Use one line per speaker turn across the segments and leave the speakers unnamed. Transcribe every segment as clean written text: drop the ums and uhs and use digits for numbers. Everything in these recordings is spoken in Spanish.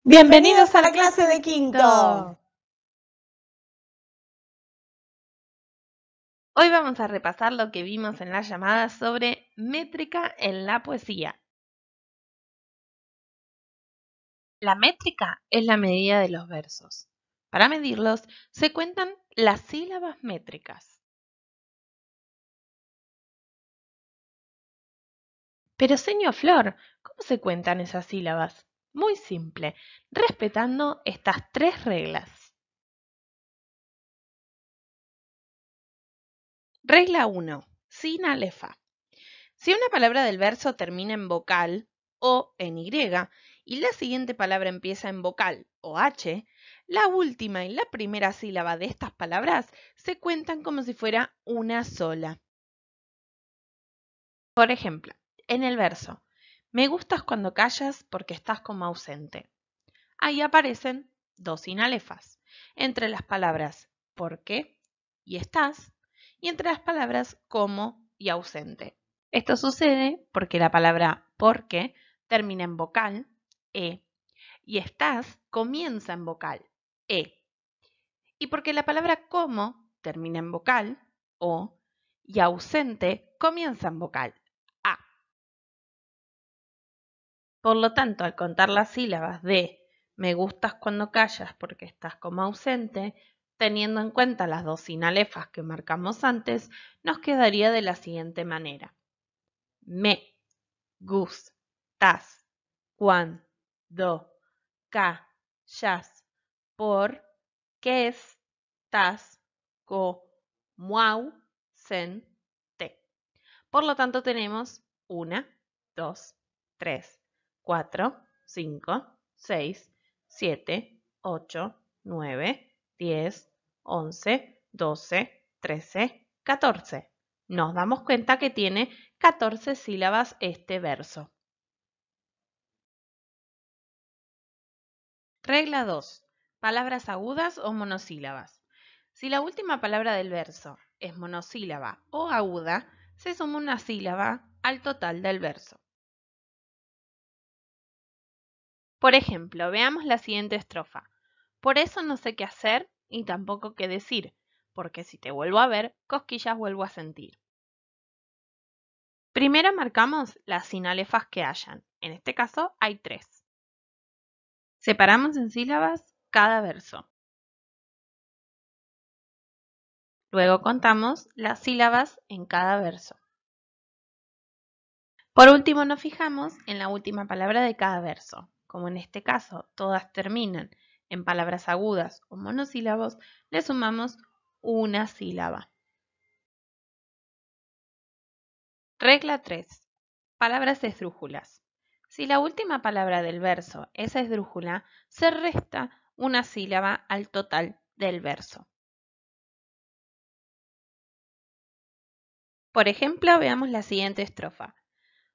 Bienvenidos a la clase de quinto.
Hoy vamos a repasar lo que vimos en la llamada sobre métrica en la poesía. La métrica es la medida de los versos. Para medirlos se cuentan las sílabas métricas. Pero señor Flor, ¿cómo se cuentan esas sílabas? Muy simple, respetando estas tres reglas. Regla 1. Sin alefa. Si una palabra del verso termina en vocal o en Y y la siguiente palabra empieza en vocal o H, la última y la primera sílaba de estas palabras se cuentan como si fuera una sola. Por ejemplo, en el verso, me gustas cuando callas porque estás como ausente. Ahí aparecen dos sinalefas, entre las palabras porque y estás, y entre las palabras como y ausente. Esto sucede porque la palabra porque termina en vocal, e, y estás comienza en vocal, e. Y porque la palabra como termina en vocal, o, y ausente comienza en vocal, a. Por lo tanto, al contar las sílabas de me gustas cuando callas porque estás como ausente, teniendo en cuenta las dos sinalefas que marcamos antes, nos quedaría de la siguiente manera. Me gustas cuando callas porque estás como ausente. Por lo tanto, tenemos 1, 2, 3, 4, 5, 6, 7, 8, 9, 10, 11, 12, 13, 14. Nos damos cuenta que tiene 14 sílabas este verso. Regla 2. Palabras agudas o monosílabas. Si la última palabra del verso es monosílaba o aguda, se suma una sílaba al total del verso. Por ejemplo, veamos la siguiente estrofa. Por eso no sé qué hacer y tampoco qué decir, porque si te vuelvo a ver, cosquillas vuelvo a sentir. Primero marcamos las sinalefas que hayan. En este caso hay 3. Separamos en sílabas cada verso. Luego contamos las sílabas en cada verso. Por último nos fijamos en la última palabra de cada verso. Como en este caso todas terminan en palabras agudas o monosílabos, le sumamos una sílaba. Regla 3. Palabras esdrújulas. Si la última palabra del verso es esdrújula, se resta una sílaba al total del verso. Por ejemplo, veamos la siguiente estrofa.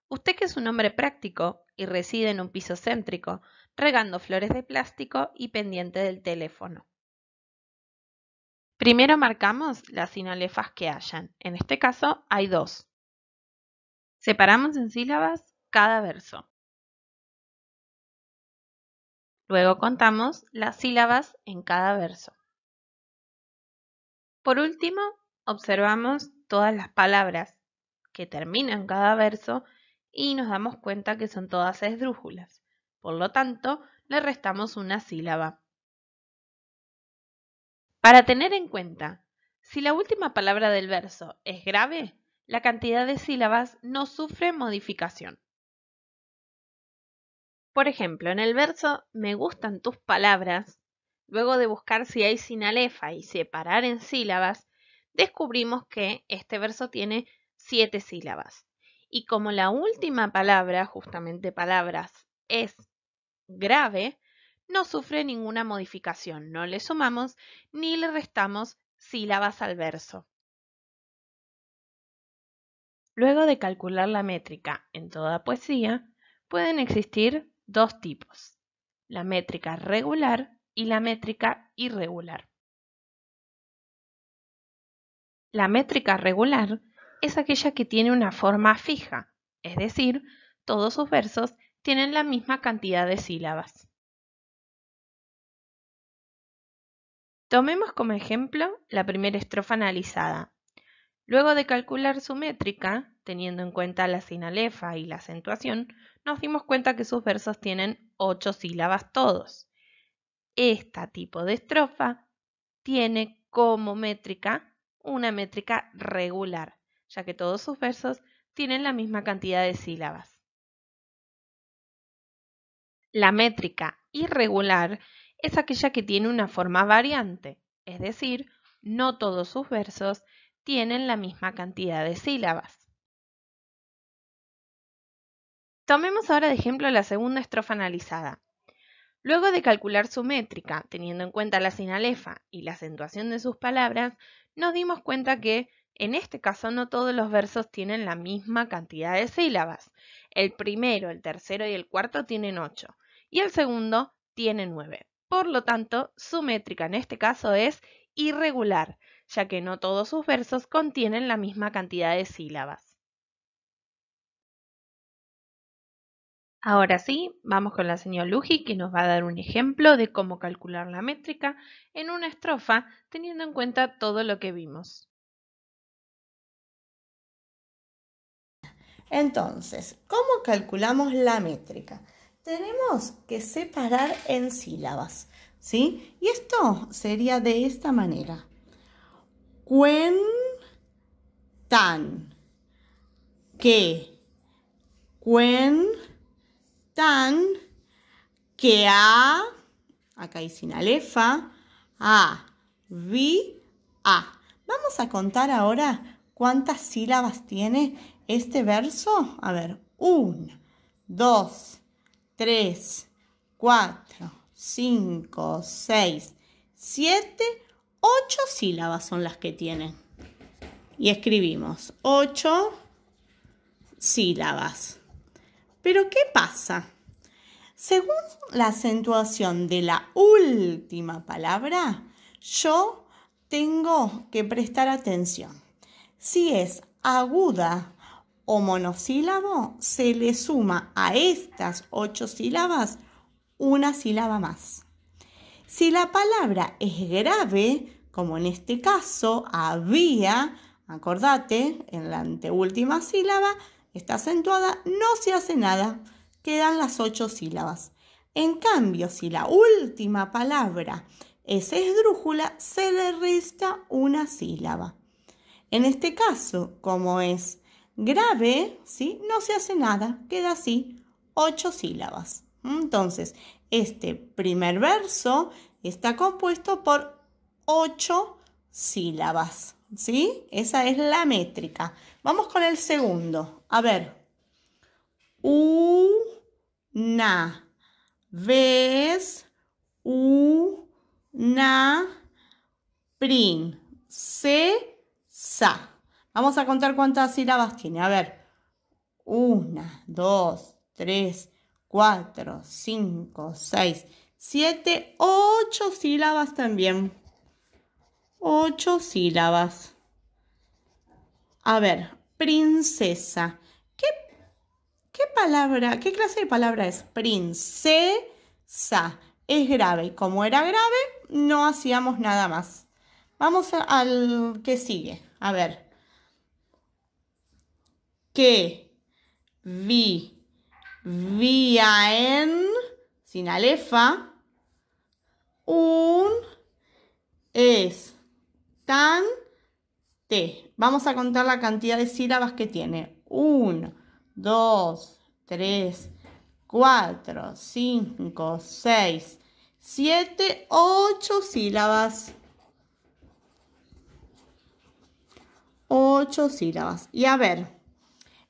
Usted que es un hombre práctico y reside en un piso céntrico, regando flores de plástico y pendiente del teléfono. Primero marcamos las sinalefas que hayan. En este caso hay 2. Separamos en sílabas cada verso. Luego contamos las sílabas en cada verso. Por último, observamos todas las palabras que terminan cada verso y nos damos cuenta que son todas esdrújulas. Por lo tanto, le restamos una sílaba. Para tener en cuenta, si la última palabra del verso es grave, la cantidad de sílabas no sufre modificación. Por ejemplo, en el verso me gustan tus palabras, luego de buscar si hay sinalefa y separar en sílabas, descubrimos que este verso tiene 7 sílabas. Y como la última palabra, justamente palabras, es grave, no sufre ninguna modificación. No le sumamos ni le restamos sílabas al verso. Luego de calcular la métrica en toda poesía, pueden existir dos tipos, la métrica regular y la métrica irregular. La métrica regular es aquella que tiene una forma fija, es decir, todos sus versos tienen la misma cantidad de sílabas. Tomemos como ejemplo la primera estrofa analizada. Luego de calcular su métrica, teniendo en cuenta la sinalefa y la acentuación, nos dimos cuenta que sus versos tienen 8 sílabas todos. Este tipo de estrofa tiene como métrica una métrica regular, ya que todos sus versos tienen la misma cantidad de sílabas. La métrica irregular es aquella que tiene una forma variante, es decir, no todos sus versos tienen la misma cantidad de sílabas. Tomemos ahora de ejemplo la segunda estrofa analizada. Luego de calcular su métrica, teniendo en cuenta la sinalefa y la acentuación de sus palabras, nos dimos cuenta que, en este caso, no todos los versos tienen la misma cantidad de sílabas. El primero, el tercero y el cuarto tienen 8, y el segundo tiene 9. Por lo tanto, su métrica en este caso es irregular, ya que no todos sus versos contienen la misma cantidad de sílabas. Ahora sí, vamos con la señora Luji, que nos va a dar un ejemplo de cómo calcular la métrica en una estrofa teniendo en cuenta todo lo que vimos.
Entonces, ¿cómo calculamos la métrica? Tenemos que separar en sílabas, ¿sí? Y esto sería de esta manera. Cuentan que, cuentan que a, acá hay sinalefa, a, vi, a. Vamos a contar ahora cuántas sílabas tiene este verso. A ver, 1, 2, 3, 4, 5, 6, 7, 8 sílabas son las que tiene. Y escribimos 8 sílabas. Pero ¿qué pasa? Según la acentuación de la última palabra, yo tengo que prestar atención. Si es aguda o monosílabo, se le suma a estas 8 sílabas una sílaba más. Si la palabra es grave, como en este caso, había, acordate, en la anteúltima sílaba, está acentuada, no se hace nada. Quedan las 8 sílabas. En cambio, si la última palabra es esdrújula, se le resta una sílaba. En este caso, como es grave, ¿sí? No se hace nada, queda así, 8 sílabas. Entonces, este primer verso está compuesto por 8 sílabas, ¿sí? Esa es la métrica. Vamos con el segundo. A ver. Una vez, una princesa. Vamos a contar cuántas sílabas tiene. A ver. 1, 2, 3, 4, 5, 6, 7, 8 sílabas también. 8 sílabas. A ver, princesa. ¿Qué clase de palabra es? Princesa. Es grave. Y como era grave, no hacíamos nada más. Vamos al que sigue. A ver. Que vía en sinalefa un estante. Vamos a contar la cantidad de sílabas que tiene. 1, 2, 3, 4, 5, 6, 7, 8 sílabas. 8 sílabas. Y a ver,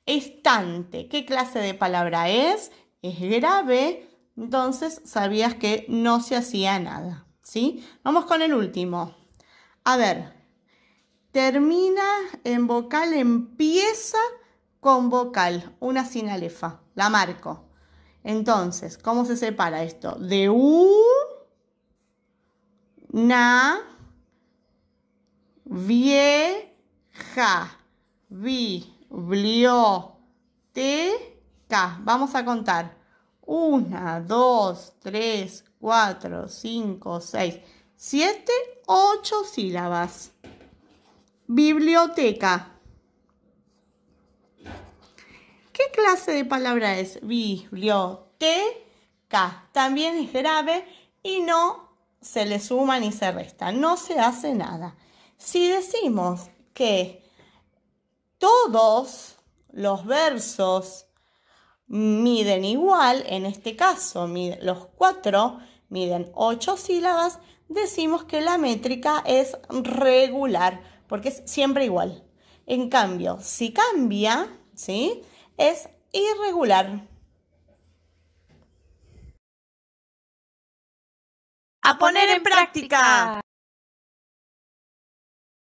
estante, ¿qué clase de palabra es? Es grave, entonces sabías que no se hacía nada, ¿sí? Vamos con el último. A ver, termina en vocal, empieza con vocal, una sinalefa, la marco. Entonces, ¿cómo se separa esto? De una vieja biblioteca. Vamos a contar. 1, 2, 3, 4, 5, 6, 7, 8 sílabas. Biblioteca. ¿Qué clase de palabra es? Biblioteca. También es grave y no se le suma ni se resta. No se hace nada. Si decimos que todos los versos miden igual, en este caso los 4 miden 8 sílabas, decimos que la métrica es regular, porque es siempre igual. En cambio, si cambia, ¿sí?, es irregular.
¡A poner en práctica!